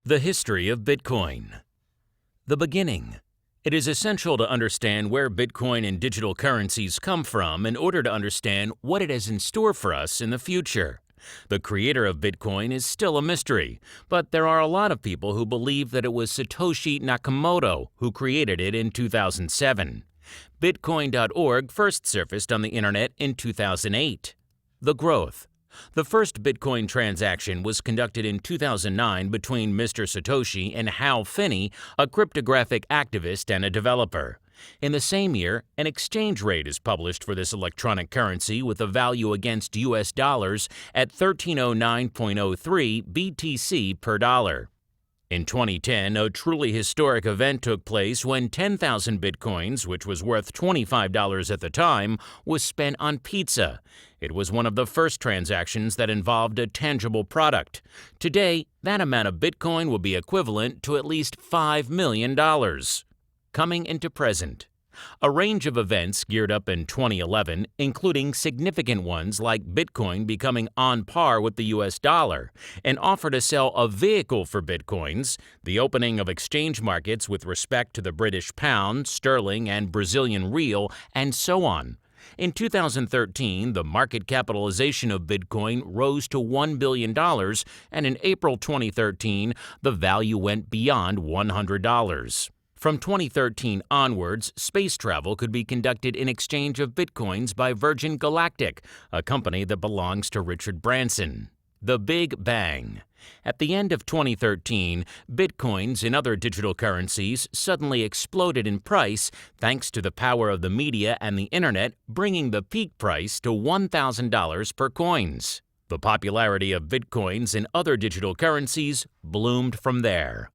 The history of Bitcoin. The beginning. It is essential to understand where Bitcoin and digital currencies come from in order to understand what it has in store for us in the future. The creator of Bitcoin is still a mystery, but there are a lot of people who believe that it was Satoshi Nakamoto who created it in 2007. Bitcoin.org first surfaced on the internet in 2008. The growth. The first Bitcoin transaction was conducted in 2009 between Mr. Satoshi and Hal Finney, a cryptographic activist and a developer. In the same year, an exchange rate is published for this electronic currency with a value against US dollars at 1309.03 BTC per dollar. In 2010, a truly historic event took place when 10,000 bitcoins, which was worth $25 at the time, was spent on pizza. It was one of the first transactions that involved a tangible product. Today, that amount of bitcoin will be equivalent to at least $5 million. Coming into present. A range of events geared up in 2011, including significant ones like Bitcoin becoming on par with the US dollar, an offer to sell a vehicle for Bitcoins, the opening of exchange markets with respect to the British pound, sterling, and Brazilian real, and so on. In 2013, the market capitalization of Bitcoin rose to $1 billion, and in April 2013, the value went beyond $100. From 2013 onwards, space travel could be conducted in exchange of bitcoins by Virgin Galactic, a company that belongs to Richard Branson. The Big Bang. At the end of 2013, bitcoins and other digital currencies suddenly exploded in price thanks to the power of the media and the internet, bringing the peak price to $1,000 per coins. The popularity of bitcoins and other digital currencies bloomed from there.